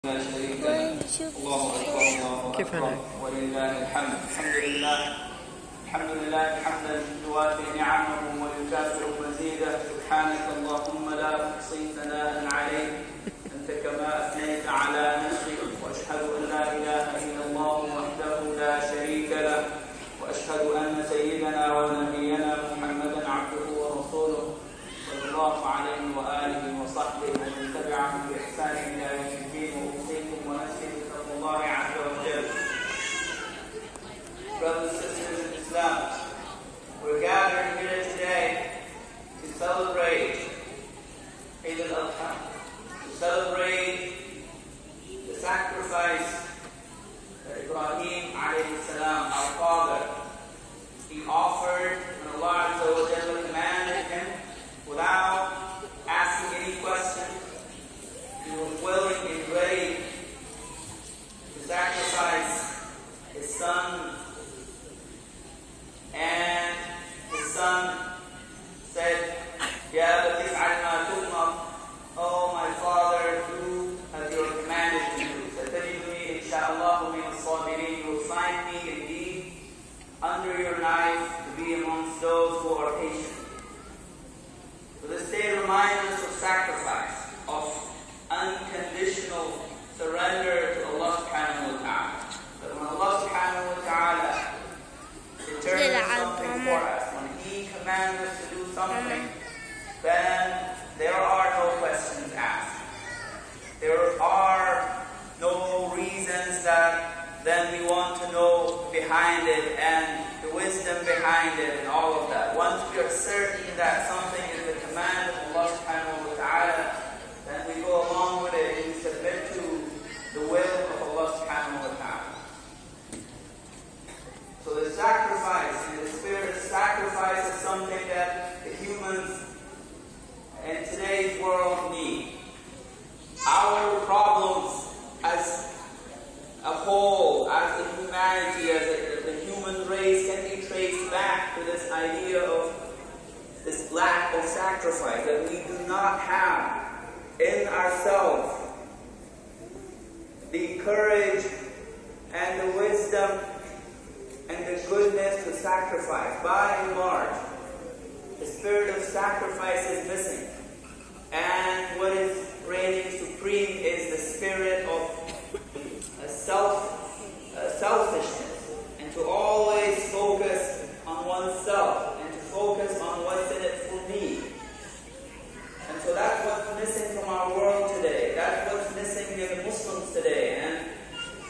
لا شريك له. الله أكبر الله أكبر ولله الحمد. الحمد لله حمدا يوافي نعمه ويكافئ مزيده. سبحانك اللهم لا أحصي ثناء عليك أنت كما أثنيت على نفسك. وأشهد أن لا إله إلا الله وحده لا شريك له. وأشهد أن سيدنا ونبينا محمدا عبده ورسوله صلى الله عليه وآله وصحبه ومن تبعهم بإحسان إلى يوم الدين. وأوصيكم ونفسي بتقوى الله عز وجل. Brothers and sisters in Islam, we're gathered here today to celebrate Eid al-Adha, to celebrate the sacrifice that Ibrahim alayhi salam, our father, he offered when Allah Azza wa Jalla commanded him without asking any question. He was willing and ready to sacrifice his son. And his son said, Ya Abati if'al ma tu'mar, oh my father, do as you are commanded to do. Satajiduni insha'Allahu min as-sabirin. You will find me indeed under your knife to be amongst those who are patient. So this day reminds us of sacrifice, of unconditional surrender to Allah subhanahu wa ta'ala. But when Allah subhanahu wa ta'ala determines something for us, when He commands us to do something, then there are no questions asked. There are no reasons that then we want to know behind it and the wisdom behind it and all of that. Once we are certain that something is the command of Allah subhanahu wa ta'ala, then we go along with it and we submit to the will of Allah subhanahu wa ta'ala. So the sacrifice, and the spirit of sacrifice is something that the humans in today's world need. Our problems as a whole, as a humanity, as the human race can be traced back to this idea of this lack of sacrifice, that we do not have in ourselves the courage and the wisdom and the goodness to sacrifice. By and large, the spirit of sacrifice is missing. And what is reigning supreme is the spirit of selfishness, and to always focus on oneself, and to focus on what's in it for me. And so that's what's missing from our world today. That's what's missing in the Muslims today. And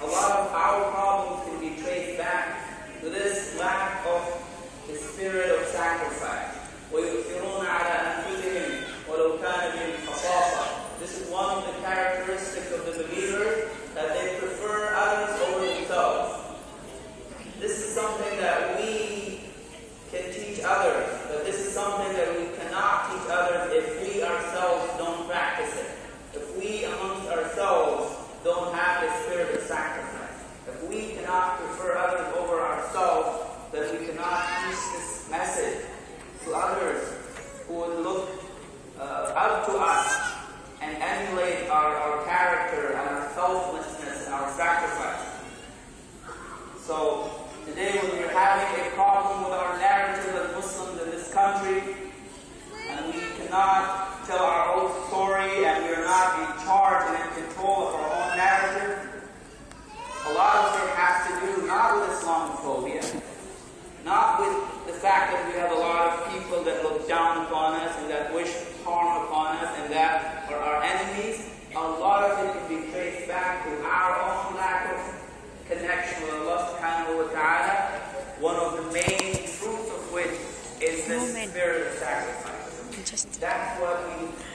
a lot of our problems can be traced back to this lack of the spirit of sacrifice. وَيُؤْثِرُونَ عَلَىٰ أَنفُسِهِمْ وَلَوْ كَانَ بِهِمْ خَصَاصَةٌ. This is one of the characteristics of the believers, that they prefer others over themselves. This is something that we can teach others, but this is something that we cannot teach others if we ourselves don't practice it. If we amongst ourselves don't have the spirit of sacrifice. If we cannot prefer others over ourselves, that we cannot teach this message to others who would look up to us and emulate our character and our selflessness and our sacrifice. So today when we're having a problem with our narrative as Muslims in this country, and we cannot tell our own story, and we are not in charge and in control of our own narrative, a lot of it has to do not with Islamophobia, not with the fact that we have a lot of people that look down upon us and that wish harm upon us and that are our enemies. A lot of it can be traced back to our own lack of connection with Allah subhanahu wa ta'ala, one of the main fruits of which is this spirit of sacrifice. That's what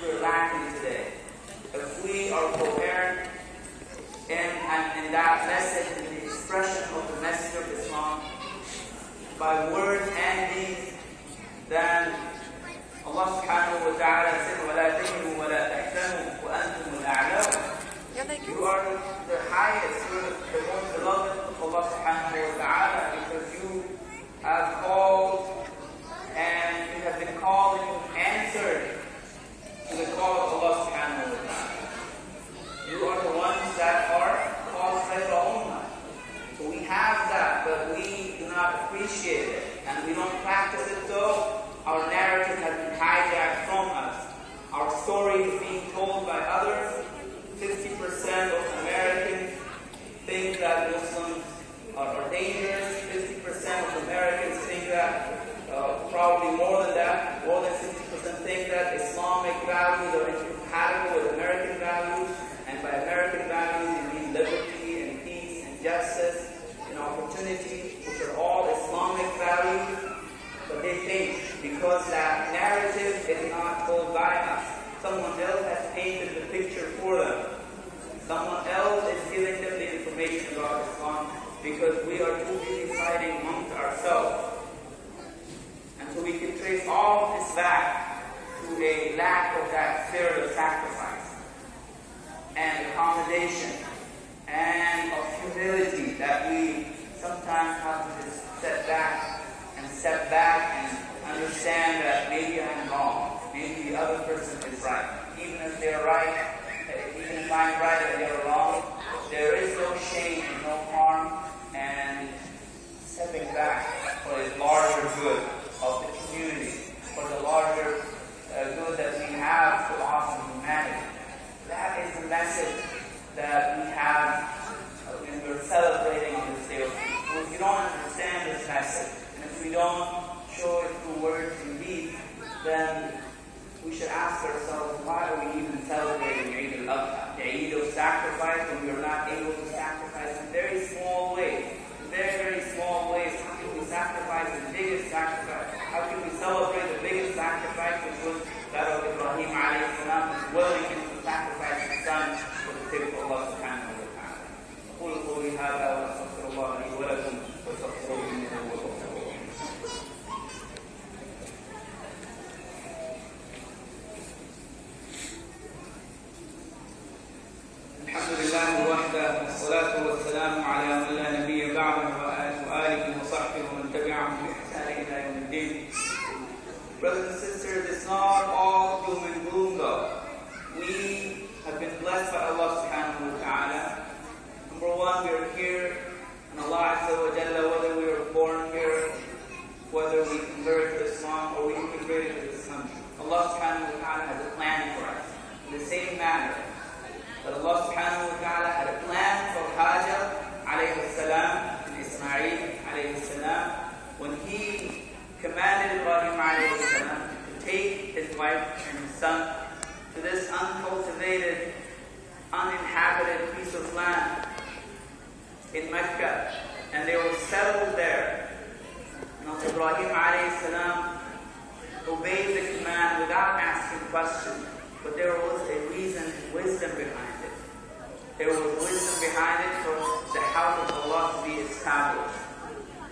we're lacking today. If we are coherent in that message, in the expression of the message of Islam, by words and deeds, then Allah subhanahu wa ta'ala said, وَلَا تَهِنُوا وَلَا تَحْزَنُوا وَأَنْتُمُ الْأَعْلَوْنَ. You are the highest, you are the most beloved of Allah subhanahu wa ta'ala, because you have called and you have been called and you answered to the call of Allah subhanahu wa ta'ala. You are the ones that are called khayra ummah. So we have that, but we do not appreciate it, and we don't practice it, so our narrative has been hijacked from us. Our story is being told by others. 50% of Americans think that Muslims are dangerous. 50% of Americans think that, probably more than that, more than 50% think that Islamic values are incompatible with American values, and by American values we mean liberty and peace and justice and opportunity, which are all Islamic values. But they think because that narrative is not told by us, someone else has painted the picture for them. Someone else is giving them the information about Islam, because we are too busy fighting amongst ourselves. And so we can trace all of this back to a lack of that spirit of sacrifice and accommodation and of humility that we sometimes have to just step back and understand that maybe I'm wrong, maybe the other person is right. Even if they're right, even if I'm right and they're wrong, there is no shame and no harm, and stepping back for the larger good of the community, for the larger good that we have for awesome humanity. That is the message that we have when we're celebrating on this day of peace. So if you don't understand this message, and if we don't show it through words and deeds, then we should ask ourselves, why are we even celebrating Eid al-Adha, the Eid of sacrifice, when we are not able to sacrifice in very small ways? Very, very small ways. How can we sacrifice the biggest sacrifice? How can we celebrate the biggest sacrifice, which was that of Ibrahim alayhi salam, willing to sacrifice his son for the sake of Allah subhanahu wa ta'ala. أقول قولي هذا وأستغفر الله لي ولكم واستغفروه إنه هو الغفور الرحيم. الحمد لله وحده والصلاة والسلام على من لا نبي بعده وآله وصحبه ومن تبعهم بإحسان إلى يوم الدين. Brothers and sisters, it's not all doom and gloom though. We have been blessed by Allah subhanahu wa ta'ala. Number one, we are here, and Allah Azza wa Jalla, whether we were born here, whether we converted to Islam or we converted to this country, Allah subhanahu wa ta'ala has a plan for us. In the same manner that Allah subhanahu wa ta'ala had a plan for Hajar alayhi salam and Ismail alayhi salam when he commanded Ibrahim alayhi salam to take his wife and his son to this uncultivated, uninhabited piece of land in Mecca, and they were settled there. Now Ibrahim alayhi salam obeyed the command without asking questions, but there was a reason, wisdom behind it. There was wisdom behind it for the house of Allah to be established.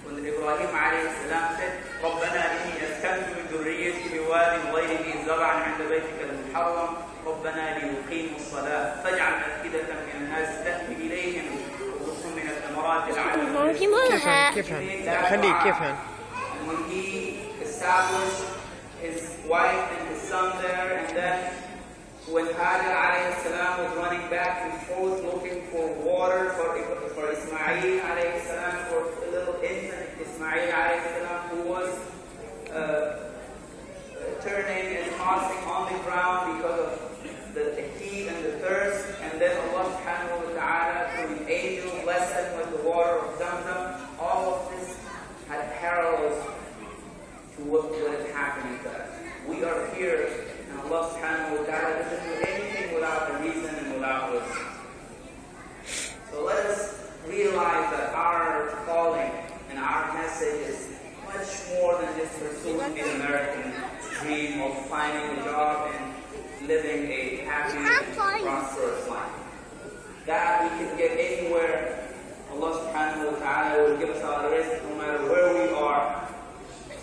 When Ibrahim alayhi salam said, رَبَّنَا إِنِّي أَسْكَنْتُ مِنْ ذُرِّيَّتِي بِوَادٍ غَيْرِ ذِي زَرْعٍ عِنْدَ بَيْتِكَ الْمُحَرَّمِ رَبَّنَا لِيُقِيمُوا الصَّلَاةَ فَاجْعَلْ أَفْئِدَةً مِنَ النَّاسِ تَهْوِي إِلَيْهِمْ وَارْزُقْهُم مِنَ الثَّمَرَاتِ لَعَلَّهُمْ يَهْتَدُونَ. And when he established his wife and his son there, and then when Hajar alayhi salam was running back and forth looking for water for Ismail alayhi salam, for a little infant Ismail alayhi salam, who was turning and tossing on the ground because of the heat and the thirst, and then Allah subhanahu wa ta'ala through the angel blessed him with the water of Zamzam. All of this had parallels to what is happening to us. We are here, and Allah subhanahu wa ta'ala doesn't do anything without a reason and without wisdom. So let us realize that our calling and our message is much more than just pursuing the American dream of finding a job and living a happy and prosperous life. That we can get anywhere. Allah subhanahu wa ta'ala will give us our risk no matter where we are.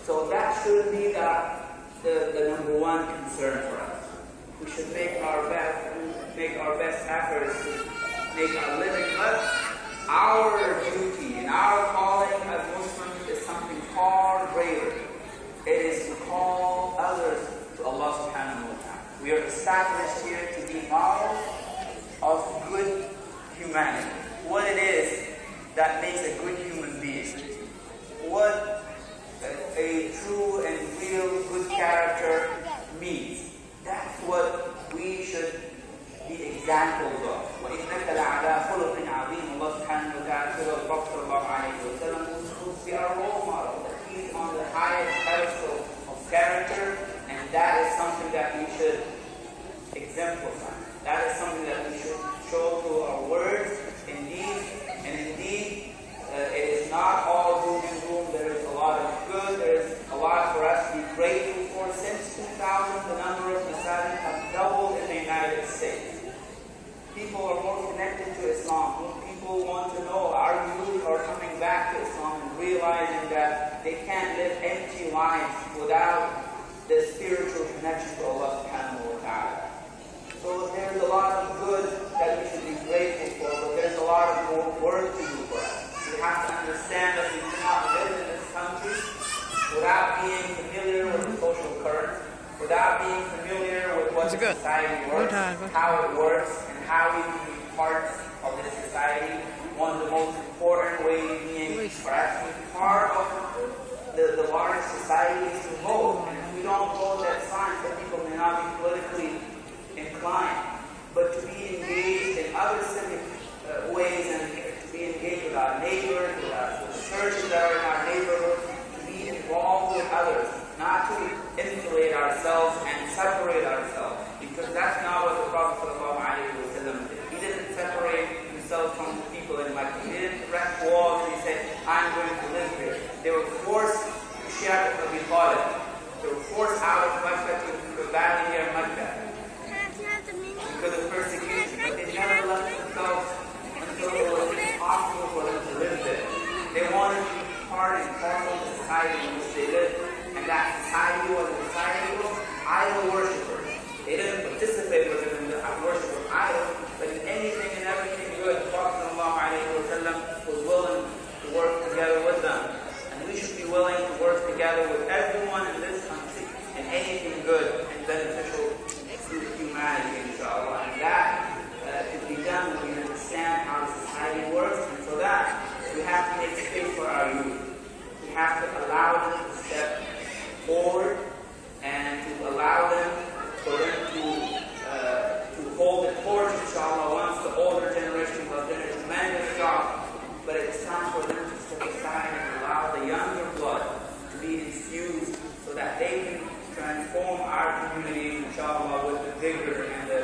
So that should be the number one concern for us. We should make our best efforts to make our living. But our duty and our calling as Muslims is something far greater. It is to call others to Allah subhanahu wa ta'ala. We are established here to be models of good humanity, what it is that makes a good human being, what a true and real good character means. That's what we should be examples of. وَإِنَّكَ لَعَلَىٰ خُلُقٍ عَظِيمٍ. Allah subhanahu wa ta'ala said of Prophet sallallahu alayhi wa sallam, who's be our role model, that he's on the highest pedestal of character, and that is something that we should exemplify. That is something that we should show through our words, in deeds, and indeed, it is not all doom and gloom. There is a lot of good. There is a lot for us to be grateful for. Since 2000, the number of masajid have doubled in the United States. People are more connected to Islam. People want to know, our youth are coming back to Islam and realizing that they can't live empty lives without the spiritual connection to Allah subhanahu wa ta'ala. So there's a lot of good that we should be grateful for, but there's a lot of more work to do for us. We have to understand that we cannot live in this country without being familiar with the social current, without being familiar with what society works, how it works, and how we can be parts of this society. One of the most important ways being for us to be part of the large society is to vote. And if we don't vote, that's fine. Some people may not be politically inclined, but to be engaged in other civic ways and to be engaged with our neighbors, with the churches that are in our neighborhood, to be involved with others, not to insulate ourselves and separate ourselves, because that's not what the Prophet ﷺ did. He didn't separate himself from the people in Mecca. He didn't erect walls and he said, I'm going to live here. They were forced to Shia to Abi Talib. They were forced out of Mecca to battle here in Mecca because of persecution, but they never left themselves until it was impossible for them to live there. They wanted to be part and parcel of the society in which they lived, and that society was a society of idol worshippers. They didn't participate with them in the worship of idols, but in anything and everything good, the Prophet ﷺ was willing to work together with them. And we should be willing to work together with everyone in this country in anything good and beneficial to humanity, inshallah. And that can be done when we understand how society works, and for that, we have to make space for our youth. We have to allow them to step forward and to allow them for them to hold the torch, inshallah, once the older generation has done a tremendous job. But it's time for them to step aside and allow the younger blood to be infused so that they can transform our communities, inshallah, with the vigor and the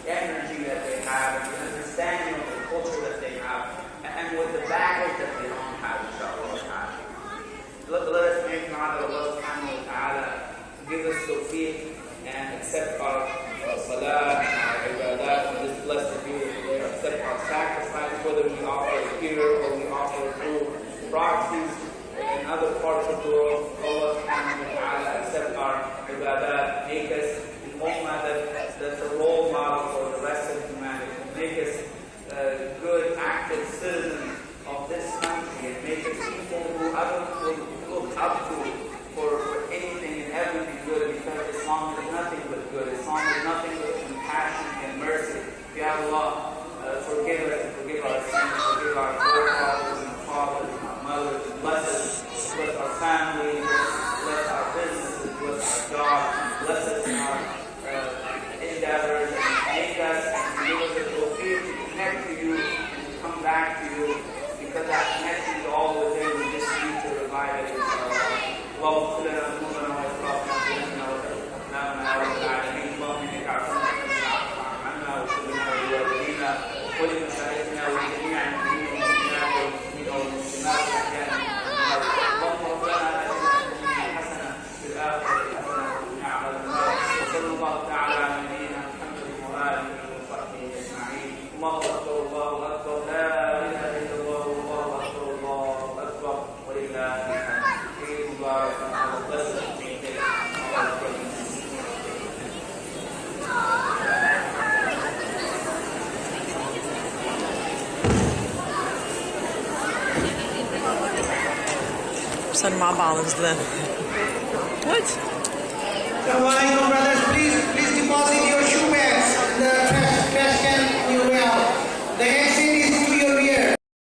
energy that they have, and the understanding of the culture that they have, and with the baggage that they don't have, inshallah. Let us make dua to Allah subhanahu wa ta'ala to give us tawfiq and accept our salah and our ibadat on this blessed beautiful day, accept our sacrifice, whether we offer it here or we offer it through proxies in other parts of the world. Allah subhanahu wa ta'ala accept our ibadat, make us an ummah that's a role model for the rest of humanity, make us good, active citizens of this country, and make us people who others will look up to for anything and everything good, because Islam is nothing but good. Islam is nothing but compassion and mercy. Ya Allah, forgive us and forgive our sins, forgive our forefathers and fathers and our mothers, and bless us, bless our families, bless our businesses, bless our jobs, bless us in our endeavors, and make us and give us the tawfiq to connect to you and to come back to you, because that connection is all within. We just need to revive it, inshallah. اللهم اغفر لنا ذنوبنا واسرافنا في امرنا وتقبلنا يا رب العالمين. اللهم انك عفو تحب العفو عنا واغفر لنا ولوالدينا ولمشايخنا ولجميع المؤمنين والمؤمنات والمسلمين والمسلمات الاحياء منهم. اللهم ربنا اتنا في الدنيا حسنه وفي الاخره حسنه وقنا عذاب النار. وصلى الله تعالى على نبينا محمد واله وصحبه اجمعين. الله اكبر الله اكبر لا اله الا الله والله اكبر الله اكبر ولله الحمد. Send my balance then. What? Assalamualaikum, brothers. Please deposit your